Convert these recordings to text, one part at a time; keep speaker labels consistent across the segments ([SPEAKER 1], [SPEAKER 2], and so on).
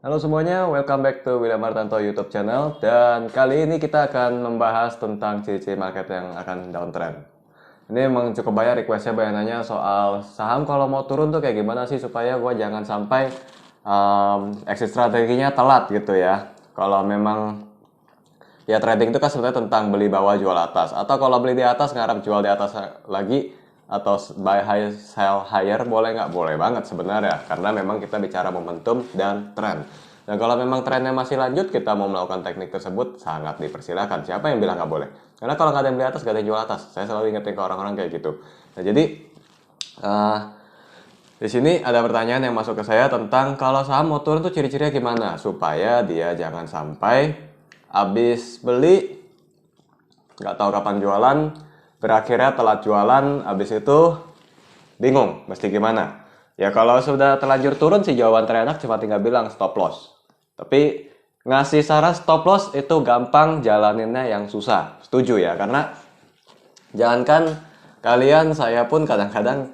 [SPEAKER 1] Halo semuanya, welcome back to William Martanto YouTube channel. Dan kali ini kita akan membahas tentang ciri-ciri market yang akan downtrend. Ini emang cukup banyak requestnya, banyak nanya soal saham kalau mau turun tuh kayak gimana sih supaya gue jangan sampai exit strateginya telat gitu ya. Kalau memang ya trading itu kan sebenarnya tentang beli bawah jual atas, atau kalau beli di atas ngarap jual di atas lagi, atau buy high sell higher, boleh nggak? Boleh banget sebenarnya, karena memang kita bicara momentum dan tren. Dan kalau memang trennya masih lanjut, kita mau melakukan teknik tersebut sangat dipersilakan. Siapa yang bilang nggak boleh? Karena kalau nggak ada yang beli atas, nggak ada yang jual atas. Saya selalu ingetin ke orang-orang kayak gitu. Nah jadi eh, di sini ada pertanyaan yang masuk ke saya tentang kalau saham mau turun tuh ciri-cirinya gimana supaya dia jangan sampai habis beli nggak tahu kapan jualan, berakhirnya telat jualan, habis itu bingung mesti gimana. Ya kalau sudah terlanjur turun sih jawaban terenak cuma tinggal bilang stop loss. Tapi ngasih saran stop loss itu gampang, jalaninnya yang susah. Setuju ya, karena jangankan kalian, saya pun kadang-kadang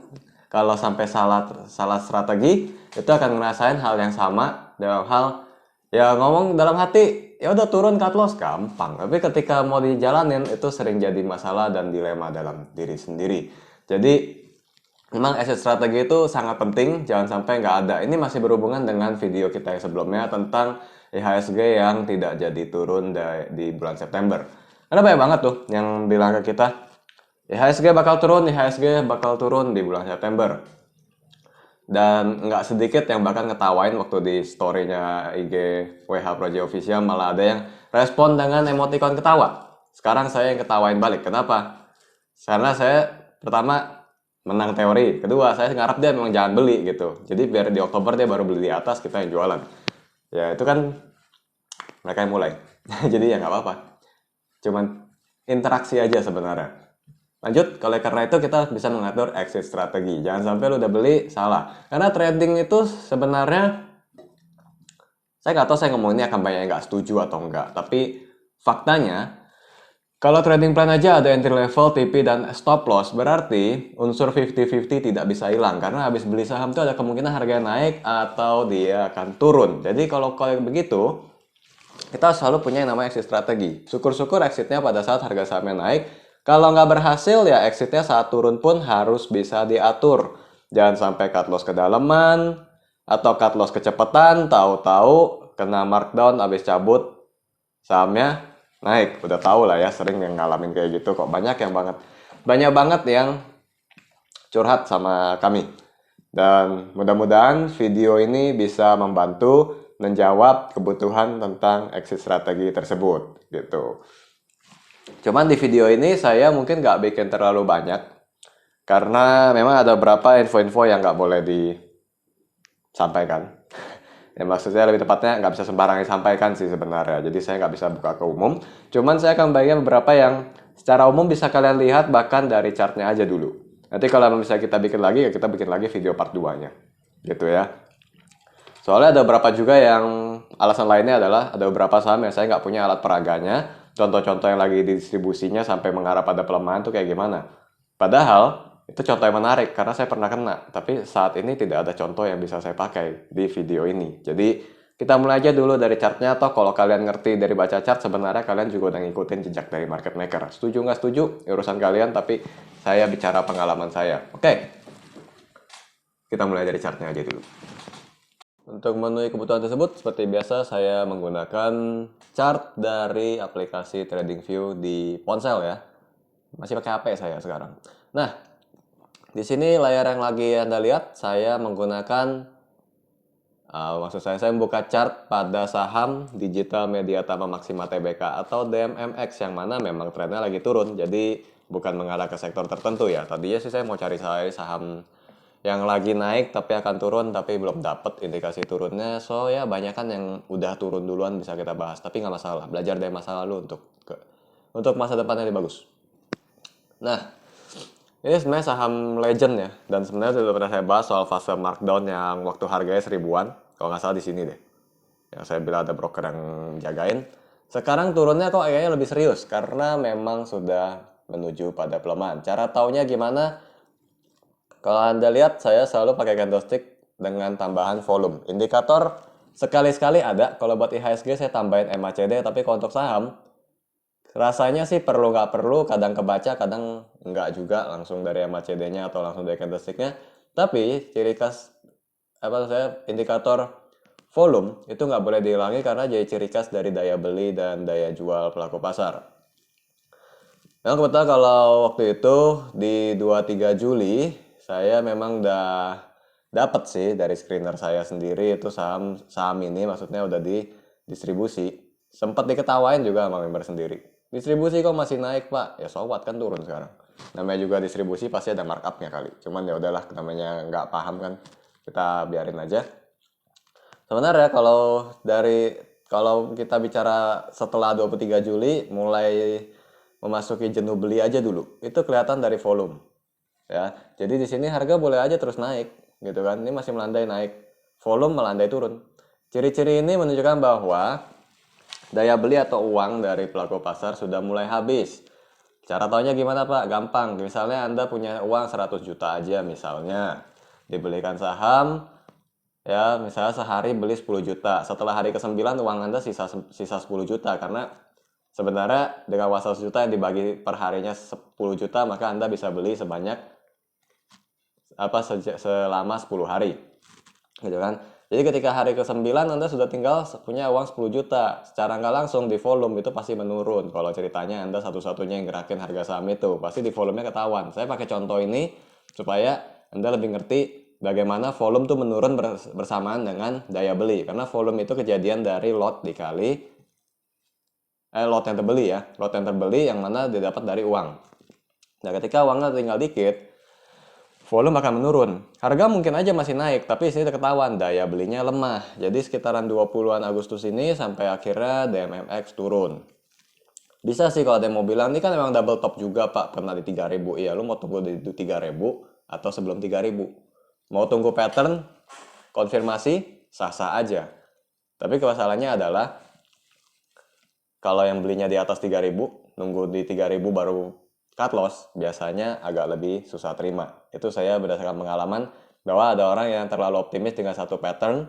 [SPEAKER 1] kalau sampai salah strategi itu akan ngerasain hal yang sama dalam hal ya ngomong dalam hati ya udah turun cut loss gampang, tapi ketika mau dijalanin itu sering jadi masalah dan dilema dalam diri sendiri. Jadi memang exit strategi itu sangat penting, jangan sampai nggak ada. Ini masih berhubungan dengan video kita yang sebelumnya tentang IHSG yang tidak jadi turun di bulan September. Ada banyak banget tuh yang bilang ke kita, IHSG bakal turun, IHSG bakal turun di bulan September. Dan nggak sedikit yang bahkan ngetawain waktu di story-nya IG WH Project Official, malah ada yang respon dengan emoticon ketawa. Sekarang saya yang ketawain balik. Kenapa? Karena saya pertama menang teori, kedua saya ngarap dia memang jangan beli gitu. Jadi biar di Oktober dia baru beli di atas, kita yang jualan. Ya itu kan mereka yang mulai. Jadi ya nggak apa-apa. Cuman interaksi aja sebenarnya. Lanjut, kalau karena itu kita bisa mengatur exit strategi. Jangan sampai lu udah beli, salah. Karena trading itu sebenarnya, saya nggak tahu saya ngomong ini akan banyak yang nggak setuju atau enggak. Tapi faktanya, kalau trading plan aja ada entry level, TP, dan stop loss, berarti unsur 50-50 tidak bisa hilang. Karena habis beli saham itu ada kemungkinan harganya naik atau dia akan turun. Jadi kalau begitu, kita selalu punya yang namanya exit strategi. Syukur-syukur exitnya pada saat harga sahamnya naik. Kalau nggak berhasil ya exitnya saat turun pun harus bisa diatur. Jangan sampai cut loss kedalaman atau cut loss kecepatan, tahu-tahu kena markdown habis cabut sahamnya naik. Udah tahu lah ya, sering yang ngalamin kayak gitu kok. Banyak banget yang curhat sama kami. Dan mudah-mudahan video ini bisa membantu menjawab kebutuhan tentang exit strategi tersebut gitu. Cuman di video ini saya mungkin nggak bikin terlalu banyak karena memang ada beberapa info-info yang nggak boleh disampaikan. Ya maksudnya lebih tepatnya nggak bisa sembarangan disampaikan sih sebenarnya. Jadi saya nggak bisa buka ke umum. Cuman saya akan bagikan beberapa yang secara umum bisa kalian lihat bahkan dari chartnya aja dulu. Nanti kalau bisa kita bikin lagi, ya kita bikin lagi video part 2-nya. Gitu ya. Soalnya ada beberapa juga yang alasan lainnya adalah ada beberapa saham yang saya nggak punya alat peraganya. Contoh-contoh yang lagi distribusinya sampai mengarah pada pelemahan tuh kayak gimana. Padahal itu contoh yang menarik karena saya pernah kena. Tapi saat ini tidak ada contoh yang bisa saya pakai di video ini. Jadi kita mulai aja dulu dari chartnya. Toh kalau kalian ngerti dari baca chart sebenarnya kalian juga udah ngikutin jejak dari market maker. Setuju nggak setuju? Urusan kalian, tapi saya bicara pengalaman saya. Oke, kita mulai dari chartnya aja dulu. Untuk memenuhi kebutuhan tersebut, seperti biasa saya menggunakan chart dari aplikasi TradingView di ponsel ya. Masih pakai HP saya sekarang. Nah, di sini layar yang lagi Anda lihat, saya menggunakan, maksud saya membuka chart pada saham Digital Media Tama Maxima Tbk atau DMMX yang mana memang trennya lagi turun. Jadi bukan mengarah ke sektor tertentu ya. Tadinya sih saya mau cari saham yang lagi naik tapi akan turun tapi belum dapet indikasi turunnya. So ya banyak kan yang udah turun duluan bisa kita bahas, tapi nggak masalah, belajar dari masa lalu untuk masa depannya lebih bagus. Nah, ini sebenarnya saham legend ya, dan sebenarnya sudah pernah saya bahas soal fase markdown yang waktu harganya 1000-an, kalau nggak salah di sini deh yang saya bilang ada broker yang jagain. Sekarang turunnya kok kayaknya lebih serius karena memang sudah menuju pada pelemahan. Cara taunya gimana? Kalau Anda lihat, saya selalu pakai candlestick dengan tambahan volume. Indikator Sekali-sekali ada, kalau buat IHSG saya tambahin MACD, tapi kalau untuk saham, rasanya sih perlu nggak perlu, kadang kebaca, kadang nggak juga langsung dari MACD-nya atau langsung dari candlestick-nya. Tapi ciri khas indikator volume itu nggak boleh dihilangi karena jadi ciri khas dari daya beli dan daya jual pelaku pasar. Nah, kebetulan kalau waktu itu di 23 Juli saya memang udah dapat sih dari screener saya sendiri itu saham ini maksudnya udah di distribusi. Sempat diketawain juga sama member sendiri. Distribusi kok masih naik, Pak? Ya so what, kan turun sekarang. Namanya juga distribusi pasti ada markupnya kali. Cuman ya udahlah, namanya nggak paham kan. Kita biarin aja. Sebenarnya kalau kita bicara setelah 23 Juli mulai memasuki jenuh beli aja dulu. Itu kelihatan dari volume. Ya. Jadi di sini harga boleh aja terus naik, gitu kan. Ini masih melandai naik. Volume melandai turun. Ciri-ciri ini menunjukkan bahwa daya beli atau uang dari pelaku pasar sudah mulai habis. Cara taunya gimana, Pak? Gampang. Misalnya Anda punya uang 100 juta aja misalnya. Dibelikan saham, ya misalnya sehari beli 10 juta. Setelah hari ke-9 uang Anda sisa 10 juta karena sebenarnya dengan uang 100 juta yang dibagi per harinya 10 juta maka Anda bisa beli sebanyak selama 10 hari. Gitu kan? Jadi ketika hari ke-9 Anda sudah tinggal punya uang 10 juta. Secara nggak langsung di volume itu pasti menurun. Kalau ceritanya Anda satu-satunya yang gerakin harga saham itu, pasti di volumenya ketahuan. Saya pakai contoh ini supaya Anda lebih ngerti bagaimana volume tuh menurun bersamaan dengan daya beli. Karena volume itu kejadian dari lot dikali lot yang terbeli ya. Lot yang terbeli yang mana didapat dari uang. Nah, ketika uangnya tinggal dikit, volume akan menurun. Harga mungkin aja masih naik, tapi sini ketahuan daya belinya lemah. Jadi sekitaran 20-an Agustus ini sampai akhirnya DMMX turun. Bisa sih kalau ada yang mau bilang, ini kan memang double top juga, Pak, pernah di 3000. Iya, lu mau tunggu di 3000 atau sebelum 3000. Mau tunggu pattern, konfirmasi, sah-sah aja. Tapi kesalahannya adalah, kalau yang belinya di atas 3000, nunggu di 3000 baru cut loss, biasanya agak lebih susah terima. Itu saya berdasarkan pengalaman bahwa ada orang yang terlalu optimis dengan satu pattern,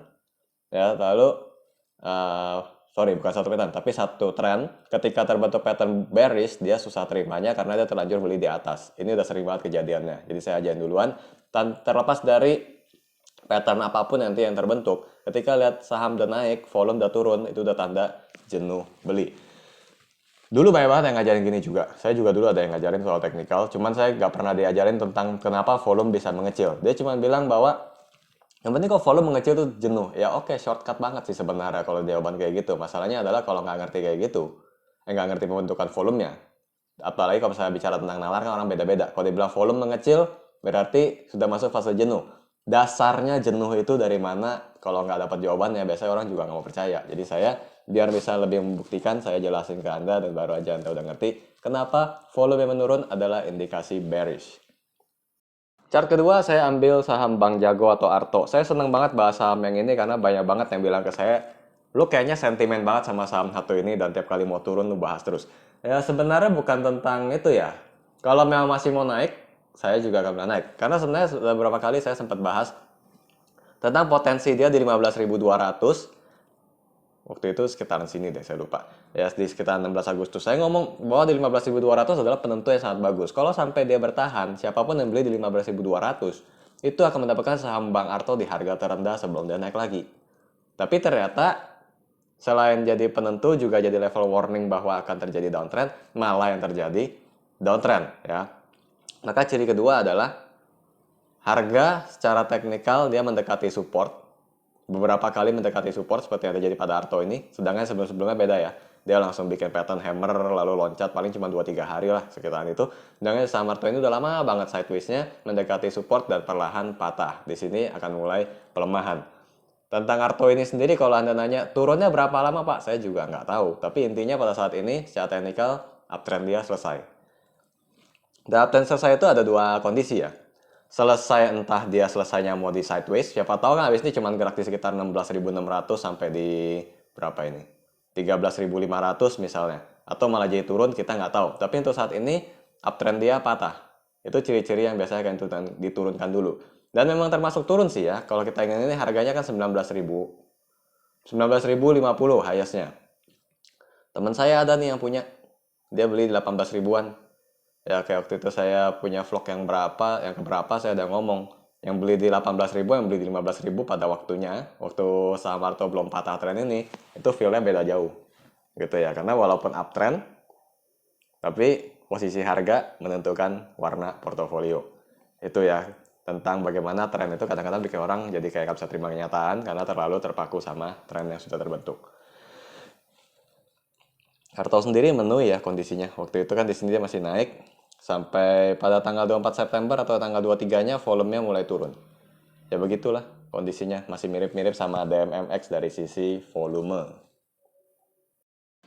[SPEAKER 1] ya lalu bukan satu pattern, tapi satu tren. Ketika terbentuk pattern bearish, dia susah terimanya karena dia terlanjur beli di atas. Ini udah sering banget kejadiannya. Jadi saya ajain duluan. Terlepas dari pattern apapun nanti yang terbentuk, ketika lihat saham udah naik, volume udah turun, itu udah tanda jenuh beli. Dulu banyak banget yang ngajarin gini juga. Saya juga dulu ada yang ngajarin soal teknikal, cuman saya nggak pernah diajarin tentang kenapa volume bisa mengecil. Dia cuma bilang bahwa yang penting kalau volume mengecil tuh jenuh. Ya oke, shortcut banget sih sebenarnya kalau jawaban kayak gitu. Masalahnya adalah kalau nggak ngerti kayak gitu, nggak ngerti pembentukan volumenya. Apalagi kalau misalnya bicara tentang nalar kan orang beda-beda. Kalau dibilang volume mengecil, berarti sudah masuk fase jenuh. Dasarnya jenuh itu dari mana? Kalau nggak dapat jawabannya, biasanya orang juga nggak mau percaya. Jadi saya biar bisa lebih membuktikan, saya jelasin ke Anda dan baru aja Anda udah ngerti kenapa volume yang menurun adalah indikasi bearish. Chart kedua saya ambil saham Bank Jago atau Arto. Saya seneng banget bahas saham yang ini karena banyak banget yang bilang ke saya, lu kayaknya sentimen banget sama saham satu ini dan tiap kali mau turun lu bahas terus. Ya sebenarnya bukan tentang itu ya. Kalau memang masih mau naik, saya juga akan bilang naik. Karena sebenarnya beberapa kali saya sempat bahas tentang potensi dia di 15.200. Waktu itu sekitaran sini deh, saya lupa. Ya, di sekitar 16 Agustus. Saya ngomong bahwa di 15.200 adalah penentu yang sangat bagus. Kalau sampai dia bertahan, siapapun yang beli di 15.200, itu akan mendapatkan saham Bank Arto di harga terendah sebelum dia naik lagi. Tapi ternyata, selain jadi penentu, juga jadi level warning bahwa akan terjadi downtrend, malah yang terjadi downtrend. Ya. Maka ciri kedua adalah, harga secara teknikal dia mendekati support. Beberapa kali mendekati support seperti yang terjadi pada Arto ini. Sedangkan sebelum-sebelumnya beda ya. Dia langsung bikin pattern hammer lalu loncat paling cuma 2-3 hari lah sekitaran itu. Sedangkan saham Arto ini udah lama banget sideways-nya mendekati support dan perlahan patah. Di sini akan mulai pelemahan. Tentang Arto ini sendiri kalau Anda nanya turunnya berapa lama Pak? Saya juga nggak tahu. Tapi intinya pada saat ini secara teknikal uptrend dia selesai. Dan uptrend selesai itu ada dua kondisi ya. Selesai entah dia selesainya mau di sideways, siapa tahu kan habis ini cuma gerak di sekitar 16.600 sampai di berapa ini? 13.500 misalnya. Atau malah jadi turun, kita nggak tahu. Tapi untuk saat ini uptrend dia patah. Itu ciri-ciri yang biasanya akan diturunkan dulu. Dan memang termasuk turun sih ya. Kalau kita ingin ini harganya kan 19.000. 19.050 highest-nya. Teman saya ada nih yang punya, dia beli 18 ribuan. Ya kayak waktu itu saya punya vlog yang keberapa saya udah ngomong, yang beli di 18 ribu, yang beli di 15 ribu pada waktunya, waktu saham Arto belum patah tren ini, itu feel-nya beda jauh. Gitu ya, karena walaupun uptrend, tapi posisi harga menentukan warna portofolio. Itu ya, tentang bagaimana tren itu kadang-kadang bikin orang jadi kayak gak bisa terima kenyataan karena terlalu terpaku sama tren yang sudah terbentuk. Arto sendiri menui ya kondisinya. Waktu itu kan di sini dia masih naik sampai pada tanggal 24 September atau tanggal 23-nya volumenya mulai turun. Ya begitulah kondisinya, masih mirip-mirip sama DMMX dari sisi volume.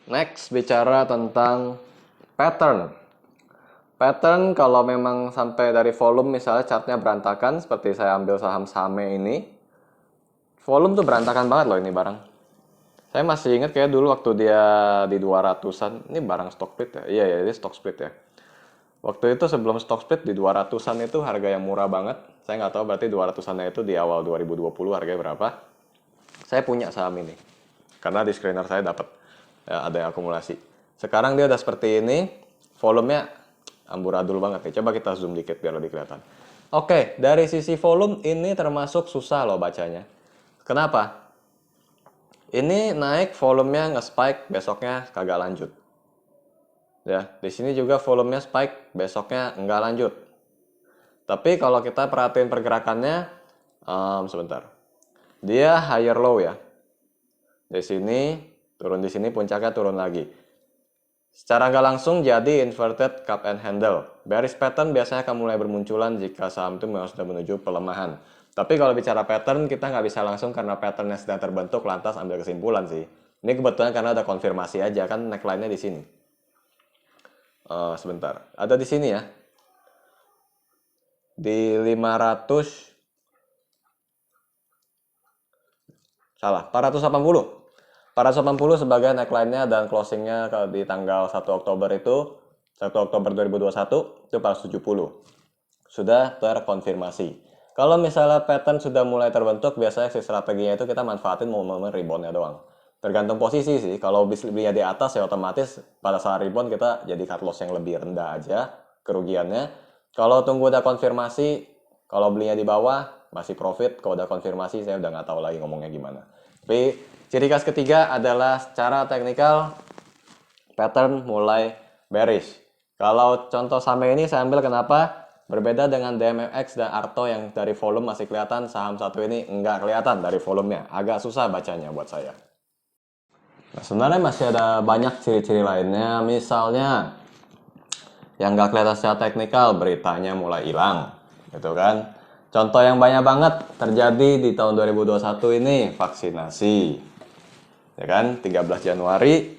[SPEAKER 1] Next, bicara tentang pattern. Pattern kalau memang sampai dari volume misalnya chartnya berantakan, seperti saya ambil saham Same ini, volume tuh berantakan banget loh ini barang. Saya masih ingat kayak dulu waktu dia di 200-an, ini barang stock split ya? Iya ya, ini stock split ya. Waktu itu sebelum stock split di 200-an itu harga yang murah banget. Saya nggak tahu berarti 200-an itu di awal 2020 harganya berapa. Saya punya saham ini. Karena di screener saya dapat ya, ada yang akumulasi. Sekarang dia udah seperti ini, volumenya amburadul banget nih. Coba kita zoom dikit biar lebih kelihatan. Oke, dari sisi volume ini termasuk susah loh bacanya. Kenapa? Ini naik volumenya nge-spike, besoknya kagak lanjut. Ya, di sini juga volumenya spike, besoknya nggak lanjut. Tapi kalau kita perhatiin pergerakannya, sebentar. Dia higher low ya. Di sini, turun di sini, puncaknya turun lagi. Secara nggak langsung jadi inverted cup and handle. Bearish pattern biasanya akan mulai bermunculan jika saham itu memang sudah menuju pelemahan. Tapi kalau bicara pattern, kita nggak bisa langsung karena patternnya sedang terbentuk lantas ambil kesimpulan sih. Ini kebetulan karena ada konfirmasi aja, kan neckline-nya di sini. Sebentar, ada di sini ya. Di 480 sebagai neckline-nya dan closing-nya di tanggal 1 Oktober itu 1 Oktober 2021 itu 470. Sudah terkonfirmasi. Kalau misalnya pattern sudah mulai terbentuk, biasanya si strateginya itu kita manfaatin momen rebound-nya doang. Tergantung posisi sih. Kalau belinya di atas ya otomatis pada saat rebound kita jadi cut loss yang lebih rendah aja kerugiannya. Kalau tunggu udah konfirmasi, kalau belinya di bawah masih profit. Kalau udah konfirmasi saya udah nggak tahu lagi ngomongnya gimana. Tapi ciri khas ketiga adalah secara teknikal pattern mulai bearish. Kalau contoh Same ini saya ambil kenapa? Berbeda dengan DMMX dan Arto yang dari volume masih kelihatan, saham satu ini nggak kelihatan dari volumenya. Agak susah bacanya buat saya. Nah, sebenarnya masih ada banyak ciri-ciri lainnya. Misalnya, yang nggak kelihatan secara teknikal, beritanya mulai hilang. Gitu kan. Contoh yang banyak banget terjadi di tahun 2021 ini, vaksinasi. Ya kan, 13 Januari,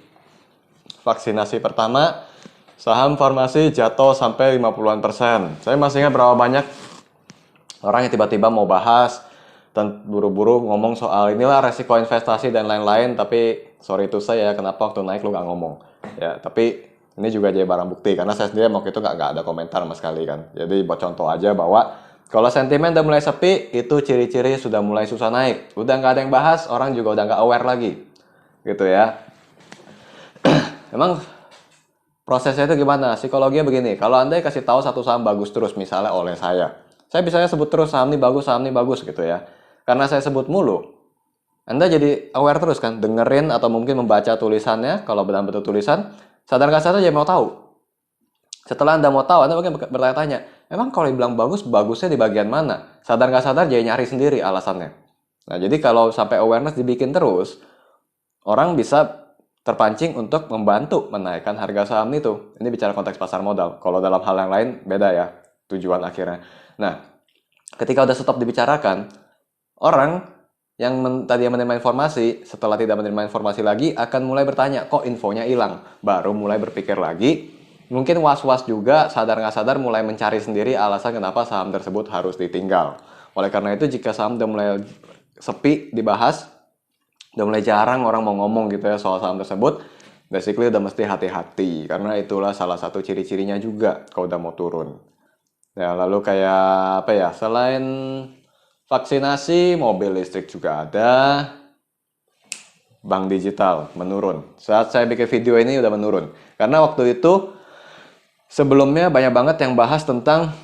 [SPEAKER 1] vaksinasi pertama, saham farmasi jatuh sampai 50-an%. Saya masih ingat berapa banyak orang yang tiba-tiba mau bahas dan buru-buru ngomong soal inilah resiko investasi dan lain-lain, tapi sorry itu saya kenapa waktu naik lu nggak ngomong. Ya, tapi ini juga jadi barang bukti karena saya sendiri waktu itu nggak ada komentar sama sekali kan. Jadi buat contoh aja bahwa kalau sentimen udah mulai sepi, itu ciri-ciri sudah mulai susah naik. Udah nggak ada yang bahas, orang juga udah nggak aware lagi. Gitu ya. Emang prosesnya itu gimana? Psikologinya begini, kalau Anda kasih tahu satu saham bagus terus, misalnya oleh saya biasanya sebut terus saham ini bagus gitu ya. Karena saya sebut mulu, Anda jadi aware terus kan, dengerin atau mungkin membaca tulisannya, kalau benar-benar tulisan, sadar nggak sadar jadi mau tahu. Setelah Anda mau tahu, Anda mungkin bertanya-tanya, emang kalau dibilang bagus, bagusnya di bagian mana? Sadar nggak sadar jadi nyari sendiri alasannya. Nah, jadi kalau sampai awareness dibikin terus, orang bisa terpancing untuk membantu menaikkan harga saham itu. Ini bicara konteks pasar modal. Kalau dalam hal yang lain beda ya tujuan akhirnya. Nah, ketika udah stop dibicarakan, orang yang tadi menerima informasi, setelah tidak menerima informasi lagi, akan mulai bertanya, kok infonya hilang? Baru mulai berpikir lagi, mungkin was-was juga, sadar nggak sadar mulai mencari sendiri alasan kenapa saham tersebut harus ditinggal. Oleh karena itu, jika saham udah mulai sepi dibahas, udah mulai jarang orang mau ngomong gitu ya soal saham tersebut, basically udah mesti hati-hati karena itulah salah satu ciri-cirinya juga kalau udah mau turun. Ya, lalu kayak apa ya, selain vaksinasi, mobil listrik juga ada. bank digital menurun. Saat saya bikin video ini udah menurun. Karena waktu itu sebelumnya banyak banget yang bahas tentang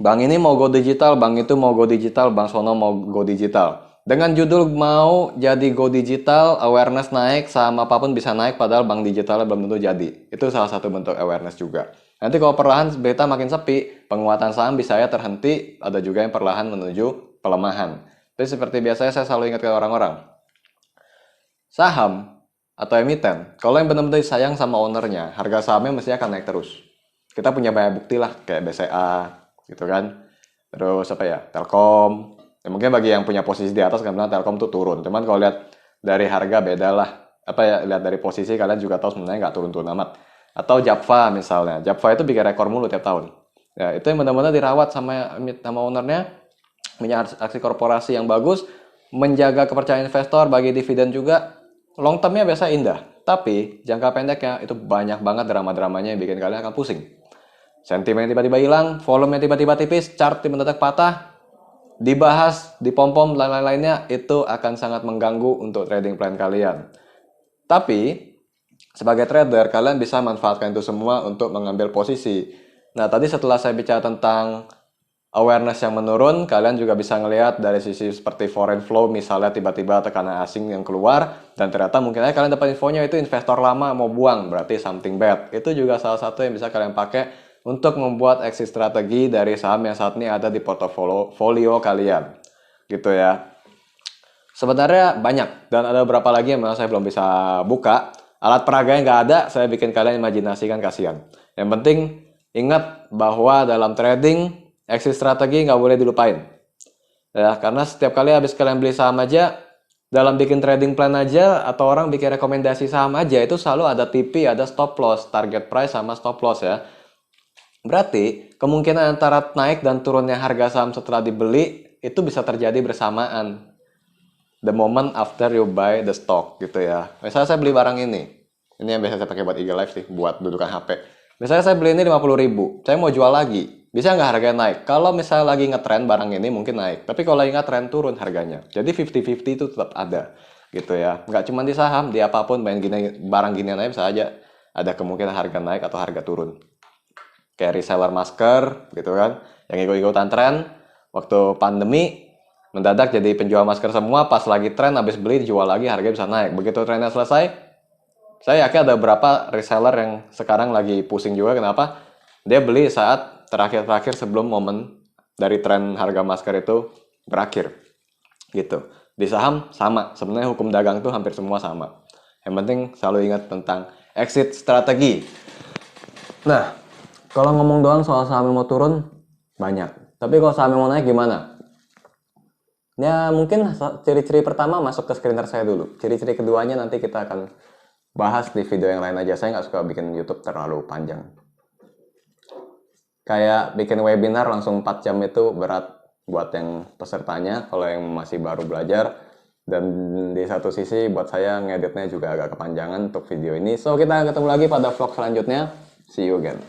[SPEAKER 1] bank ini mau go digital, bank itu mau go digital, bank sono mau go digital. Dengan judul mau jadi go digital, awareness naik, saham apapun bisa naik padahal bank digitalnya belum tentu jadi. Itu salah satu bentuk awareness juga. Nanti kalau perlahan beta makin sepi, penguatan saham bisa ya terhenti, ada juga yang perlahan menuju pelemahan. Tapi seperti biasanya saya selalu ingatkan orang-orang, saham atau emiten, kalau yang benar-benar sayang sama ownernya, harga sahamnya mesti akan naik terus. Kita punya banyak bukti lah, kayak BCA, gitu kan. Terus apa ya, Telkom. Ya, mungkin bagi yang punya posisi di atas kan bilang Telkom tuh turun. Cuman kalau lihat dari harga beda lah. Apa ya, lihat dari posisi kalian juga tahu sebenarnya nggak turun-turun amat. Atau Japfa misalnya. Japfa itu bikin rekor mulu tiap tahun. Ya, itu yang benar-benar dirawat sama ownernya, punya aksi korporasi yang bagus, menjaga kepercayaan investor, bagi dividen juga. Long termnya biasa indah. Tapi jangka pendeknya itu banyak banget drama-dramanya yang bikin kalian akan pusing. Sentimen tiba-tiba hilang, volume tiba-tiba tipis, chart mendadak patah, dibahas, dipom-pom, lain-lainnya, itu akan sangat mengganggu untuk trading plan kalian. Tapi, sebagai trader, kalian bisa manfaatkan itu semua untuk mengambil posisi. Nah, tadi setelah saya bicara tentang awareness yang menurun, kalian juga bisa ngelihat dari sisi seperti foreign flow, misalnya tiba-tiba tekanan asing yang keluar, dan ternyata mungkin aja kalian dapat infonya itu investor lama mau buang, berarti something bad. Itu juga salah satu yang bisa kalian pakai untuk membuat exit strategi dari saham yang saat ini ada di portofolio kalian. Gitu ya. Sebenarnya banyak, dan ada beberapa lagi yang memang saya belum bisa buka. Alat peraganya nggak ada, saya bikin kalian imajinasikan, kasihan. Yang penting, ingat bahwa dalam trading, exit strategi nggak boleh dilupain. Ya, karena setiap kali habis kalian beli saham aja, dalam bikin trading plan aja, atau orang bikin rekomendasi saham aja, itu selalu ada TP, ada stop loss, target price sama stop loss ya. Berarti, kemungkinan antara naik dan turunnya harga saham setelah dibeli, itu bisa terjadi bersamaan. The moment after you buy the stock gitu ya. Misalnya saya beli barang ini yang biasa saya pakai buat IG Live sih, buat dudukan HP. Misalnya saya beli ini 50.000, saya mau jual lagi, bisa nggak harganya naik? Kalau misalnya lagi ngetrend barang ini mungkin naik, tapi kalau lagi ngetrend turun harganya. Jadi 50-50 itu tetap ada gitu ya. Nggak cuma di saham, di apapun barang ginian aja bisa aja ada kemungkinan harga naik atau harga turun. Kayak reseller masker gitu kan, yang ikut-ikutan tren waktu pandemi, mendadak jadi penjual masker semua, pas lagi tren habis beli dijual lagi, harganya bisa naik. Begitu trennya selesai, saya yakin ada beberapa reseller yang sekarang lagi pusing juga. Kenapa? Dia beli saat terakhir-terakhir sebelum momen dari tren harga masker itu berakhir gitu. Di saham sama, sebenarnya hukum dagang tuh hampir semua sama. Yang penting selalu ingat tentang exit strategi. Nah, kalau ngomong doang soal saham yang mau turun, banyak. Tapi kalau saham yang mau naik gimana? Ya mungkin ciri-ciri pertama masuk ke screener saya dulu. Ciri-ciri keduanya nanti kita akan bahas di video yang lain aja. Saya nggak suka bikin YouTube terlalu panjang. Kayak bikin webinar langsung 4 jam itu berat buat yang pesertanya. Kalau yang masih baru belajar. Dan di satu sisi buat saya ngeditnya juga agak kepanjangan untuk video ini. So kita ketemu lagi pada vlog selanjutnya. See you again.